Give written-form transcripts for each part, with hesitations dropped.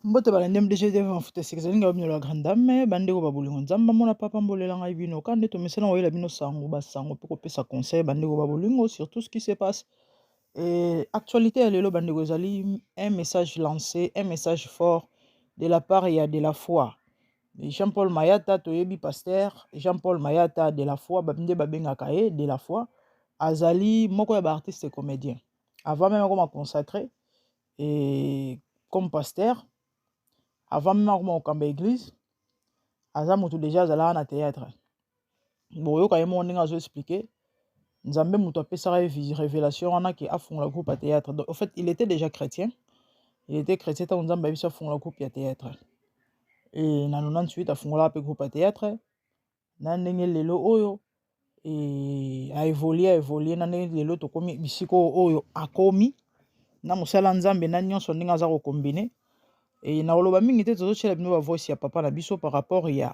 Mbote balendem DGD en foot sexalinga bino la grande dame bandeko babolingo nzamba mona papa mbolela ngai bino kande to mesena oyela bino sango basango pe kopesa conseil bandeko babolingo sur tout ce qui se passe et actualité ya lelo bandeko ezali un message lancé, un message fort de la part ya de la foi. Jean-Paul Mayata toyebi pasteur Jean-Paul Mayata de la foi babinde babengaka ye de la foi azali moko ya ba artiste comédien avant même comme consacré et comme pasteur. Avant même au Kamba église, aza mutu déjà azala na théâtre. Bon yo kayemo ndinga zo expliquer, nzambe mutu apesaka révélation wana ki afunga groupe à théâtre. Donc en fait, il était déjà chrétien. Il était chrétien tant nzambe biso afunga groupe à théâtre. Et na 98 afunga pe groupe à théâtre. Na ndenge lelo oyo et a évolué na ndenge lelo to komi bisiko oyo akomi na musala nzambe na nyonso ndinga za ko combiner. Et na oloba mingi te tozo chela bino ba voice ya papa na biso par rapport ya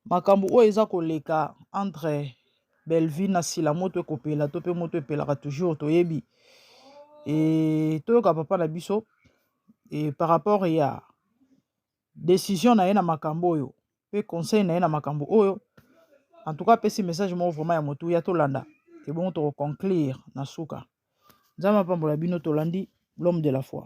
makambo oyo eza koleka entre Belleville na Sila moto ekopela to pe moto epelaka toujours toyebi et toyoka papa na biso et par rapport ya décision na ye na makambo oyo pe conseil na ye na makambo oyo en tout cas pesi message mo vraiment ya motu ya tolanda et bon to conclure na suka nzama pambola bino tolandi l'homme de la foi.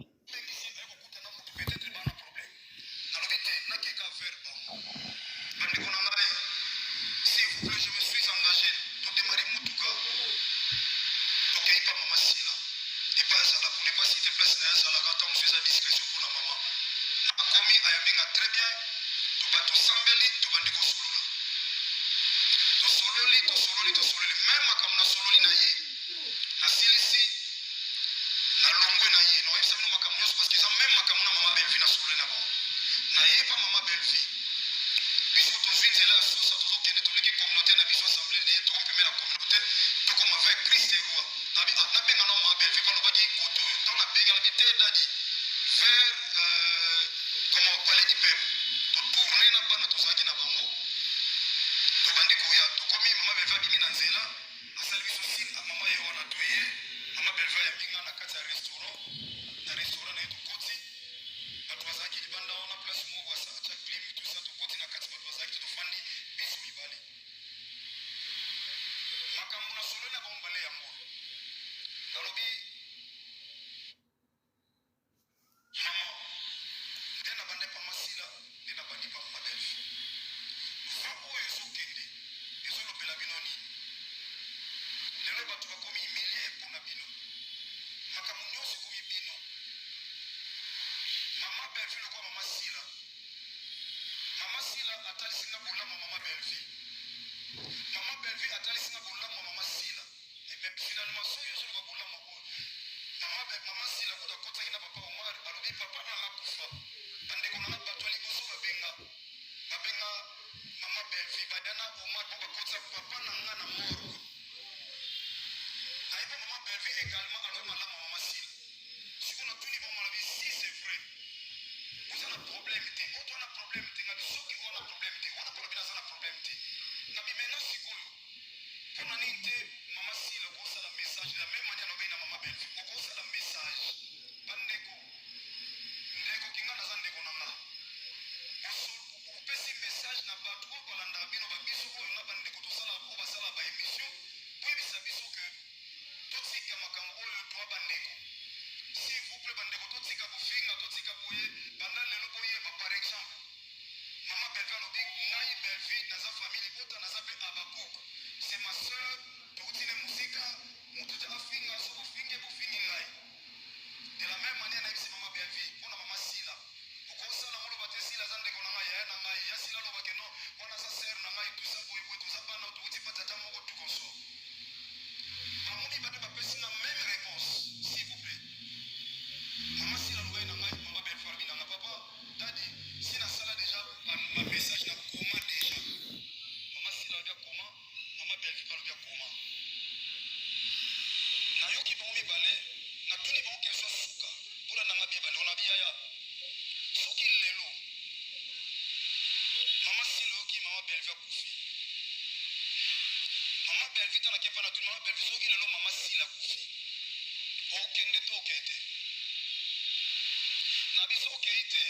Nabiso okei te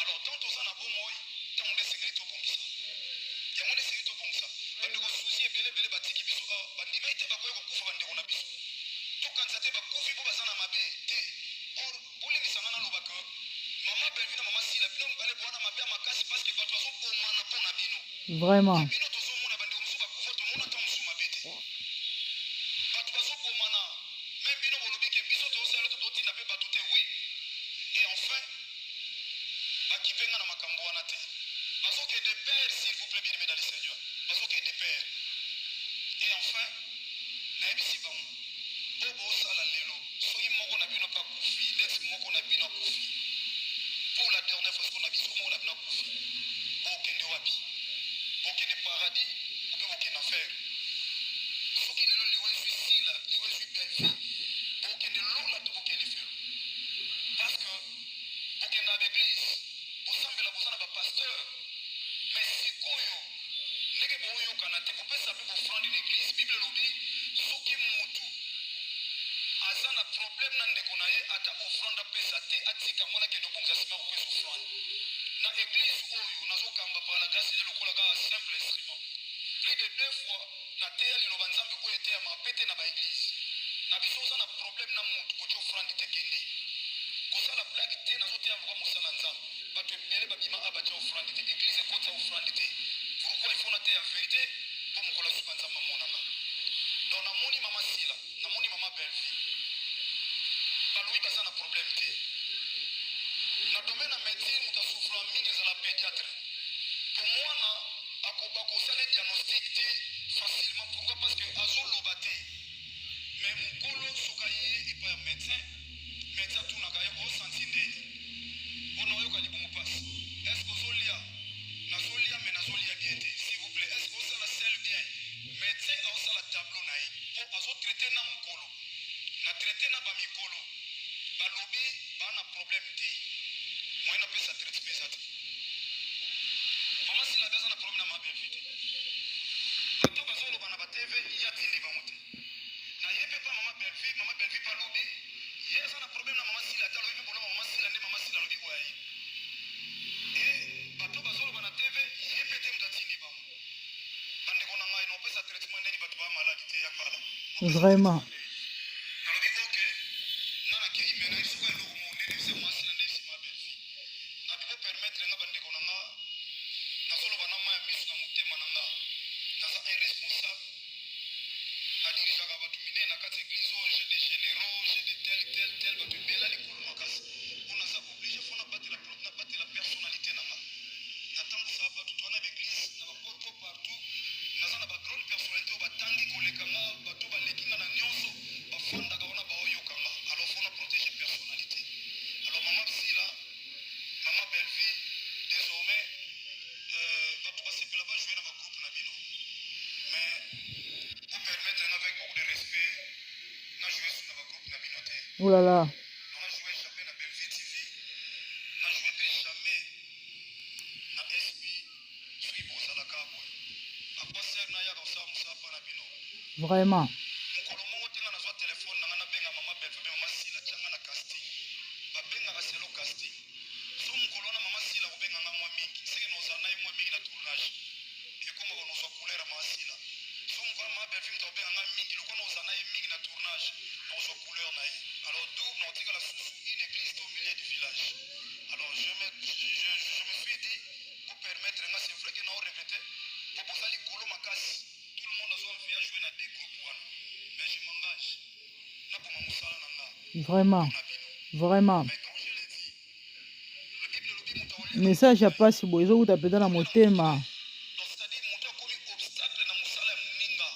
Alors, tant aux en a bon moi, tant on est sécurité au bon ça. Il y a mon sécurité au bon ça. Bande de souci et belé belé bâti qui biso. Bande de maïté bakoye ko kufa bande on a biso. Tout quand ça te ba kufi pour bazana mabe. Or, pour les misangana lobaka. Maman belle vie maman si la bino mbale bwana mabe makasi parce que bato bazo ko mana pona bino. Vraiment. Bino tozo mona bande musu ba kufa to mona ta musu mabete. Bato bazo ko mana. Même bino bolobi ke biso to selo to tinda pe bato te oui. Et enfin, bakipenga na makambo wana te. Bazo que des pères, s'il vous plaît, bien-aimés dans le Seigneur. Bazo que des pères. Et enfin, naebisi bango. Bobo sala lelo. Soki moko na bino pa kufi, lex moko na bino kufi. Pour la dernière fois qu'on a biso moko na bino kufi. Bokende wapi. Bokende paradis, ou bien bokende enfer. Soki lelo liwe zui sila, liwe zui belle. Bokende lola to bokende felo. Parce que bokende à l'église, bosambela bosana ba pasteur. Mais si koyo, ndenge boyo kana te kopesa pe offrande l'église. Bible lobi soki mutu azana problème na ndeko na ye ata offrande pesa te atika mwana kendo bonza sima ko pesa offrande. Na église oyo nazokamba par la grâce de lokola ka simple instrument. Plus de 2 fois na te ali loba nzambe ko ete ya mapete na ba église. Na biso za na problème na mutu ko offrande te kende. Kosa la blague te nazotia kwa mosala nzambe. Bato ebele babima abatia offrande te église ekota offrande te. Pourquoi il faut noter la vérité pour me coller sur nzambe monana. Donc na moni mama sila, na moni mama belle vie. Baloui baza na problème te. Na domaine na médecine muta souffrant mingi za la pédiatre. Pour moi na akoba ko sala diagnostic te facilement. Pourquoi? Parce que azo lobate. Mais mukolo sokaye et pas médecin. Médecin tout na kaye au sentinde. On a eu kali bon passe. Est-ce que zolia nazolia mais nazolia bien te. S'il vous plaît, est-ce que ça la selle bien? Médecin a ça la tableau naï. Pour azo traiter na mukolo. Na traiter na ba mikolo. Ba lobby ba na problème te. Moi na pesa traite pesa te. Mama si la beza na problème na ma belle vie. Bato bazolo bana ba TV ya tindi ba mote. Na yebe pa mama belle vie pa lobby. Yes na problème na mama si la ta lobby bono mama si la ndi mama si la lobby kwa yi. Et bato bazolo bana TV yebe te mtatindi ba. Bande kona ngai no pesa traitement ndeni bato ba maladi te ya pala. Vraiment. Oh là là. Vraiment. Alors d'où on dit que la source une église au milieu du village. Alors je me suis dit pour permettre, c'est vrai que nous avons répété, pour poser les colos ma casse, tout le monde a envie de jouer dans des groupes. Mais je m'engage. N'a pas mon salaire nanga. Vraiment. Vraiment. Mais quand je l'ai dit, le Bible message ya pasi boye ezokuta peta na motema. c'est-à-dire monter comme obstacle na musala muninga.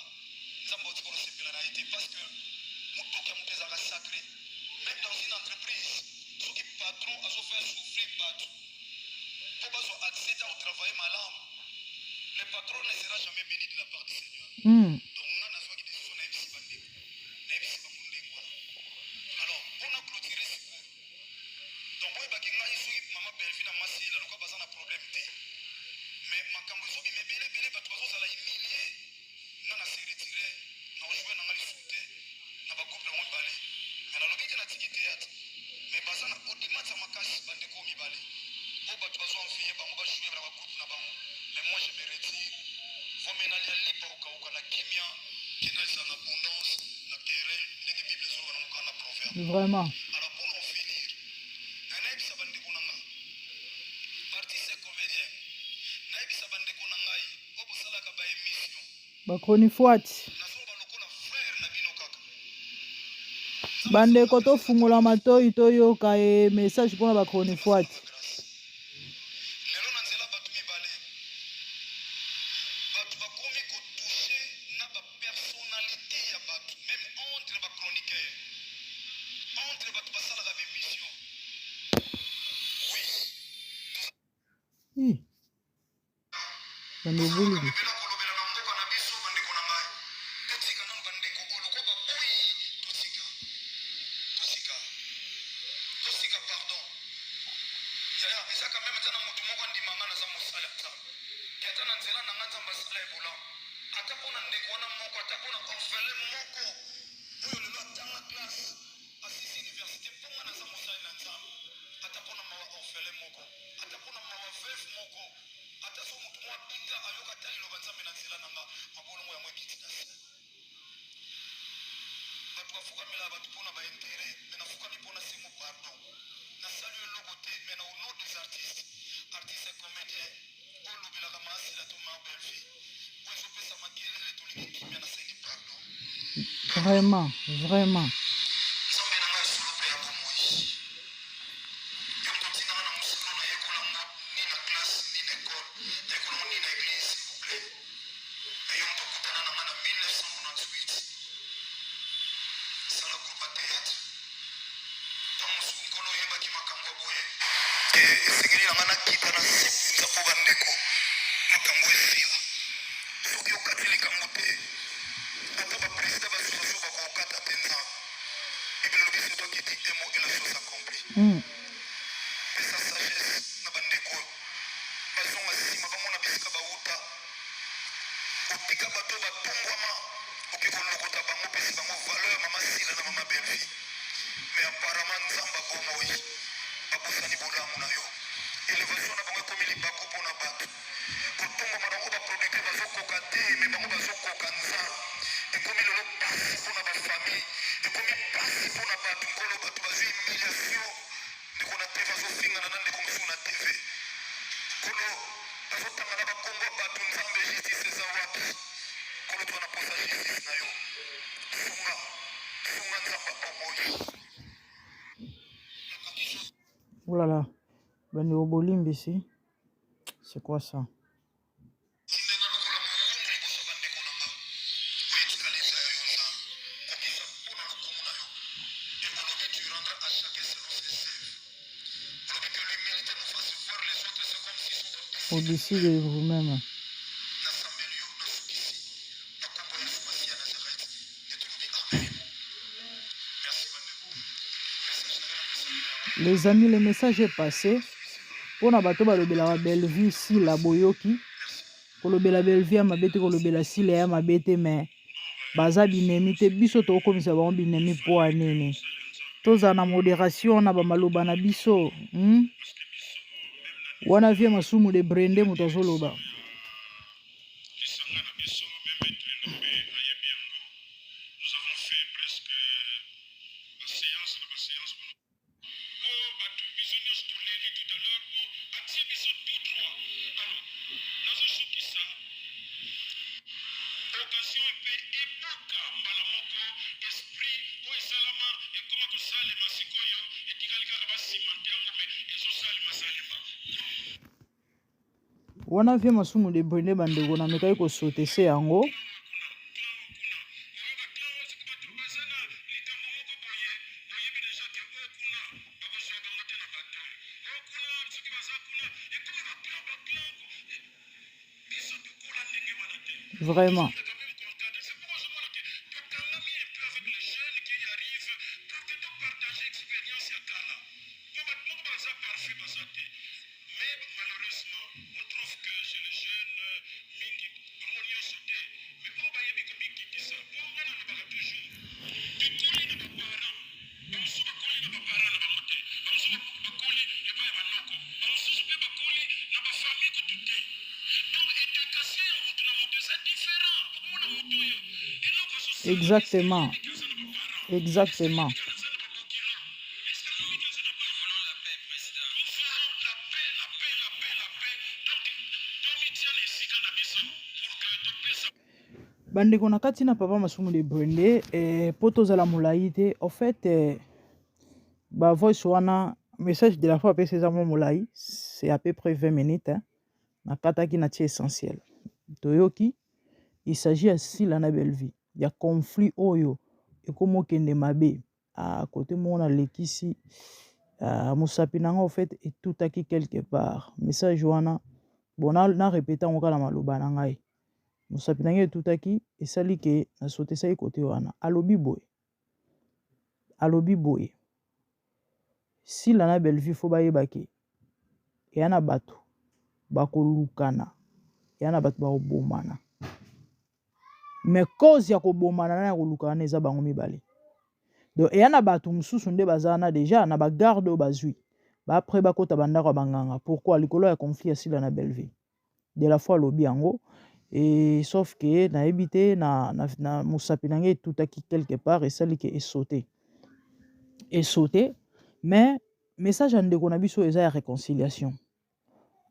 Nzambo tiko sepela na été parce que mutoka muteza ka sacré. Même dans une entreprise, ceux qui patron a fait souffrir battu. Pour pas accéder au travail malin. Le patron ne sera jamais béni de la part du Seigneur. Donc on a besoin de décision na ibisi bande. Na ibisi bamunde ngwana. Alors, on a clôturé ce cours. Donc boy bakinga isu mama belfi na masi la lokwa bazana problème te. Mais makambo zobi me bele bato bazozala humilié. Nana se retiré, na jouer na ngali souté, na ba couple mon balé. Mais na lobi na tiki théâtre. Mais bazana odimata makasi bandeko mibale. O bato bazonvier bango ba jouer na ba groupe na bango. Mais moi je me retire. Faut menalia lipa ukauka na kimia kina za abondance na terrain ndenge Bible zo na mukana proverbe. Vraiment. Alors pour en finir, naib sa bandeko nanga. Artiste comédien. Naib sa bandeko nangai. O bosala ka ba émission. Ba chronifuati. Bandeko to fungola matoi to yoka message pona ba chronifuati. Bandeko Vraiment, vraiment. Mais apparemment, Nzamba Bomoi, Babusani Bodamu na yo. Elevation na bango komi libako pona bato. Kotongo bango ba producteur bazokoka te, mais bango bazokoka nza. Ekomi lelo pasi pona ba famille, ekomi pasi pona bato nkolo bato bazwi humiliation. Ndeko na TV azofinga na ndeko mosusu na TV. Kolo bazotanga na bakongo bato nzambe justice eza wapi? Kolo twana posa justice na yo. Funga nzamba Bomoi. Oh là là, ben au Bolimbe ici, c'est quoi ça? Vous décidez vous-même. Les amis, le message est passé. Pona bato balobela belle vie ici la boyoki. Kolobela belle vie mabete kolobela si le mabete mais baza binemi te biso to komisa ba binemi po anene. Toza na modération na ba maloba na biso. Wana vie masumu de brende mutazoloba. Wana vie masumu de brende bandeko na mekai ko sauter se yango. Vraiment. Exactement. Exactement. Bandeko na kati na papa masumu de brende po tozala molai te en fait ba voice wana message de la fois apesi eza mwa molai c'est à peu près 20 minutes hein. Nakataki na tia essentiel toyoki il s'agit ya Sila na Belleville ya conflit oyo ekomi okende mabe côté mona lekisi mosapi nanga en fait etutaki quelque part message wana bon na répéta ngo kala maloba na ngai mosapi nange etutaki esali ke nasotesaki kote wana alobi boye Sila na Belleville fo bayeba ke eya na bato bakolukana eya na bato bakobomana mais cause ya kobomana na ya kolukana eza bango mibale donc eya na bato mosusu nde baza wana déjà na bagarde oyo bazwi baapres bakota bandako ya banganga pourquoi likolo ya conflit ya Sila na Belleville de la fois alobi yango et sauf que nayebi te na mosapi nange etutaki quelque part esali ke esaute mais message ya ndeko na biso eza ya réconciliation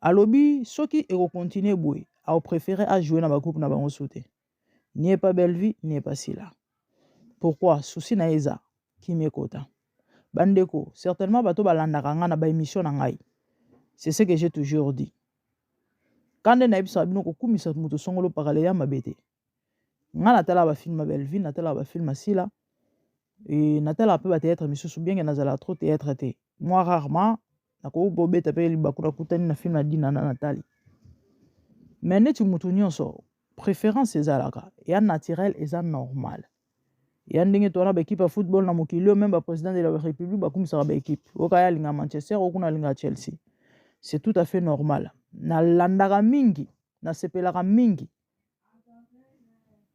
alobi soki ekokontinue boye aopréféré ajouer na bagroupe na bango so te nie pas Belleville nie pas Sila pourquoi souci na eza kimi ekota bandeko certainement bato balandaka nga na baémission na ngai c'est ce que j'ai toujours dit quand nde nayebisaka bino kokumisa moto songolo pakala ya mabe te nga natalaka bafilme ya Belleville natalaka bafilme ya Sila natalaka mpe batéâtre misusu bien ke nazalaka trop théâtre te moi rarement nakoki kobeta mpe libaku nakutani na filme na dina na natali mais neti motu nyonso préférence ezalaka eya naturel eza normal eya ndenge towana baekipe ya football na mokili oyo même baprésident de la république bakumisaka baekipe okaya alinga Manchester okuna alinga Chelsea c'est tout à fait normal nalandaka mingi nasepelaka mingi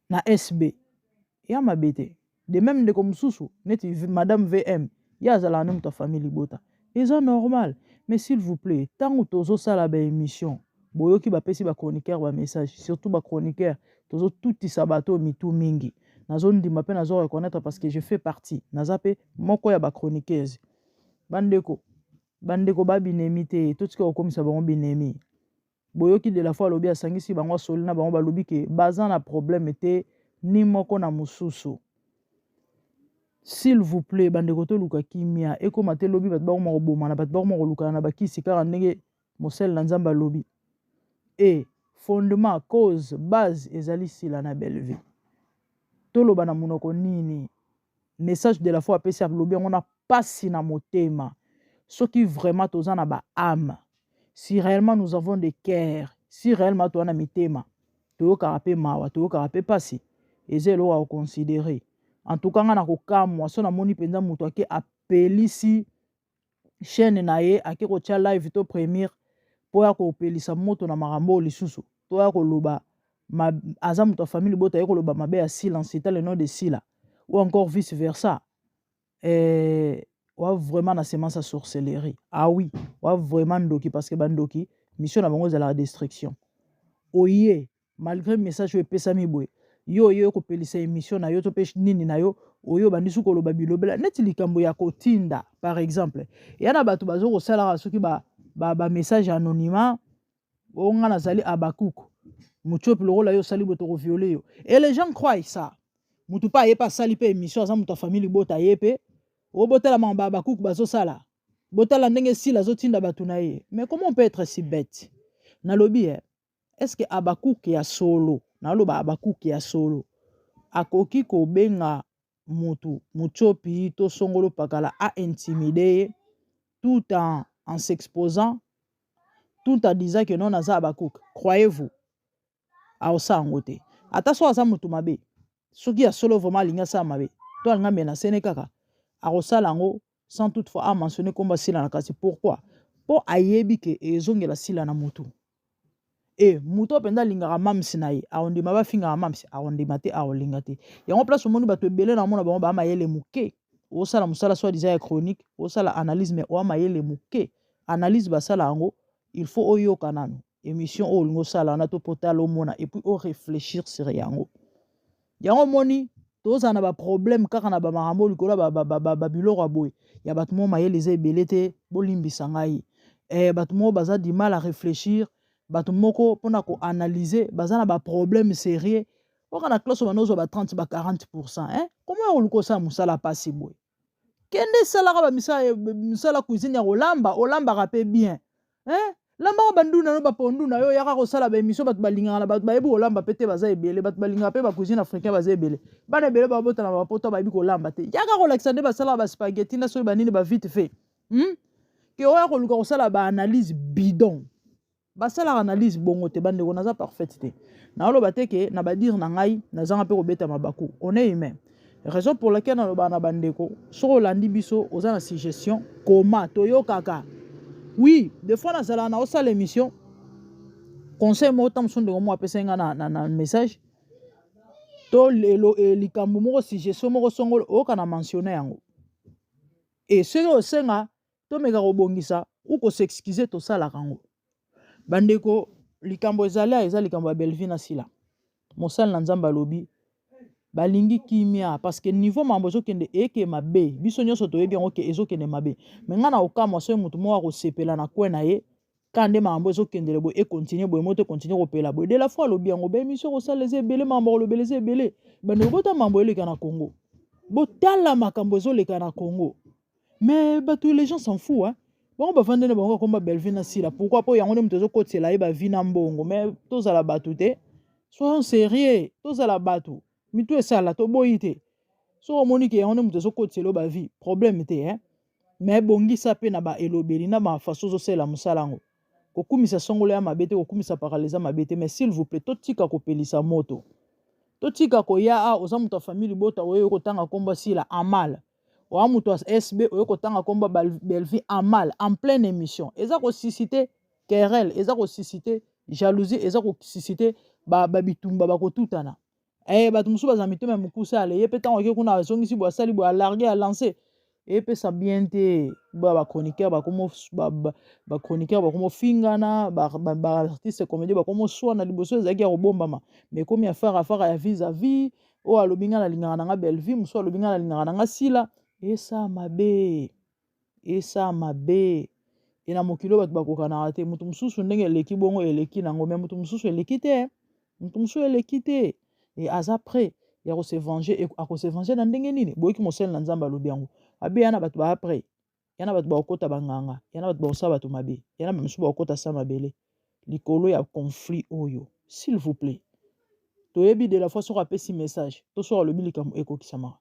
na SB eya mabe te de même ndeko mosusu neti madame VM ye azalaka nde moto ya famille libota eza normal mais s'il vous plaît ntango tozosala baémission boyoki bapesi bachroniqueur bamessage surtout bachroniqueur tozotutisa bato mitu mingi nazondima mpe nazo reconnaître parce que je fais partie naza mpe moko ya bachroniqueuse bandeko babinemi te totika kokomisa bango binemi boyoki de la fois alobi asangisi bango asoli na bango balobi ke baza na problème te ni moko na mosusu s'il vous plaît bandeko toluka kimia ekoma te lobi bato bakoma kobomana bato bakoma kolukana na bakisi kaka ndenge mosele na nzambe alobi e fondement cause base ezali Sila na Belleville toloba na monoko nini message de la fois apesi alobi yango na pasi na motema soki vraiment toza na baâme si réellement nous avons des cœurs si réellement toza na mitema toyokaka mpe mawa toyokaka mpe pasi eza eloko ya koconsidere en tout cas nga na kokamwa so namoni mpenza moto ake apelisi chaîne na ye ake kotia live to premiere mpo ya kopelisa moto na makambo oyo lisusu to ya koloba aza moto ya famille libota ye koloba mabe ya Sila cita le nom de Sila ou encore vice versa wa vraiment na semence ya sorcellerie ah oui wa vraiment ndoki parce que bandoki mission na bango ezalaka destruction oye malgré message oyo epesami boye yo kopelisa émission na yo to mpe nini na yo oyo bandisi koloba bilobela neti likambo ya kotinda par exemple eya na bato bazo kosalaka soki bamessage anonymat oyo nga nazali abakuku mochopi lokola yo osali boto koviole yo et les gens croient ça mutu mpe aye mpe asali mpe émission aza moto ya famille libota aye mpe obotala makambo ya bakuku bazosala botala ndenge Sila azotinda bato na ye mais comment on peut être si bête nalobi est-ce que abakuku ya solo naloba abakuku ya solo akoki kobenga mutu mochopi to songolo pakala a intimider tout en s'exposant tout en disant que non aza abakuku croyez-vous aosala yango te ata so aza motu mabe soki ya solo vraiment alingi asala mabe to alingi amenacene kaka akosala yango sans toutefois amentionner komba Sila na kasi pourquoi mpo ayebi ke ezongela Sila na motu mutu oyo mpenza alingaka mamsi na ye aondima bafingaka mamsi aondima te aolinga te yango place omoni bato ebele na mona bango baa mayele moke osala mosala so adiza ya chronique osala analyse mais oya mayele moke analyse basala yango il faut oyoka nano émission oyo olingi osala wana to potala omona et puis o réfléchir sur yango moni toza na ba problème kaka na ba makambo likolo ba biloko aboye ya bato mo mayele eza ebele te bolimbisa ngai bato mo baza du mal à réfléchir bato moko mpona koanalyse baza na ba problème sérieux oka na classe bana ozwa ba 30 ba 40% comment oluka osala mosala pasi boye kende esalaka misala cuisine ya kolamba olambaka mpe bien lambaka bandunda no bapondu na yo yaka kosala baémission bato balingaka na bato bayebi kolamba mpe te baza ebele bato balingaka mpe bacuisine africain baza ebele bana ebele babotana bapota bayebi kolamba te yaka kolakisa nde basalaka baspageti na soki banini bavite fait ke oya koluka kosala baanalyse bidon basalaka analyse bongo te bandeko naza parfaite te naoloba te ke na badire na ngai nazanga mpe kobeta mabaku on est humain raison pour laquelle nalobaka na bandeko soki olandi biso oza na suggestion koma toyokaka oui des fois nazalaka na osala émission conseil moko ta mosu ndeko moko apesai nga na message to likambo moko suggestion moko songolo oyoka na mentionne yango e soki osenga tomeka kobongisa ou kosexcuse tosalaka yango bandeko likambo ezali eza likambo ya Belvi na Sila mosali na Nzambe alobi balingi kimia parce que niveau mambo ezokende eke mabe biso nyonso toyebi yango ke ezokende mabe me nga na okamwa soki motu moko akosepela na kwe na ye kande mambo ezokendele boye ekontinue boye moto ekontinue kopela boye de la fois alobi yango baémission kosala eza ebele mambo kolobela eza ebele bandeko bota mambo eleka na Congo botala makambo ezoleka na Congo mais bato les gens s'en fout bango bavandene bango komba Belvi na Sila pourquoi po yango nde moto ezokotela ye bavi na mbongo mais tozala bato te soyons sérieux tozala bato mitu esala toboyi te soki omoni ke yango nde moto ezokotela yo bavi problème te mais bongisa mpe na baelobeli na bafaso ozosala mosala yango kokumisa songolo ya mabe te kokumisa paraliza mabe te mais s'il vous plaît totika kopelisa moto totika koya oza moto ya famille libota oyo kotanga komba Sila amal oya moto ya SB oyo kotanga komba Belvi amal en pleine émission eza kosuscite querelle eza kosuscite jalousie eza kosuscite babitumba bakotutana bato mosusu baza mitema ya mokuse ale ye mpe ntango oke kuna azongisi boye asali boye alarge alance epesa bien te bachroniqueur bakomofingana baartiste comédie bakomoswana liboso ezalaki ya kobombama mais komi afara ya vis à vis oyo alobi nga nalingaka na nga Belvi mosusu alobi nga nalingaka na nga Sila esa mabe ena mokili oyo bato bakokanaka te moto mosusu ndenge eleki bongo eleki nango mais moto mosusu eleki te aza prêt ya akosevenge na ndenge nini boyoki mosali na Nzambe alobi yango abe ya na bato baapres ya na bato bakokota banganga ya na bato bakosala bato mabe ya na bamisusu bakokota sa mabele likolo ya conflit oyo s'il vous plaît toyebi de la fois soki apesi message to soki alobi likambo ekokisamaka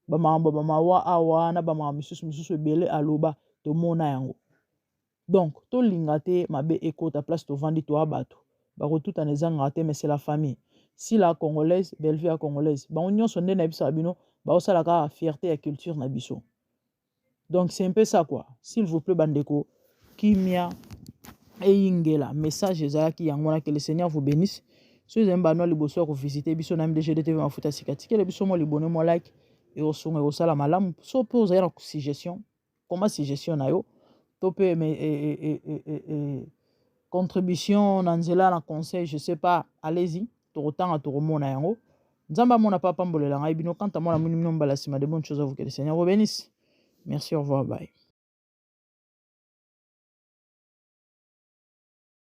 bamakambo bamawa awa na bamakambo misusu ebele aloba tomona yango donc tolinga te mabe ekota place tovandi toya bato bakotutana ezangaka te mais c'est la famille Sila congolaise Belvi ya congolaise bango nyonso nde nayebisaka bino baosala kaka fierté ya culture na biso donc c'est un peu ça quoi s'il vous plaît bandeko kimia eyingela message ezalaki yango wana que le Seigneur vous bénisse so ezali bano liboso ya kovisite biso na MDGD TV mafuta sika tikele biso mo libone mo like eosunga ekosala malamu so mpe ozali na suggestion koma suggestion na yo to mpe contribution na nzela na conseil je sais pas allez-y tokotanga tokomona yango Nzambe amona papa mbolela ngai bino kanta mona muni mbala sima de bonnes choses à vous que le Seigneur vous bénisse merci au revoir bye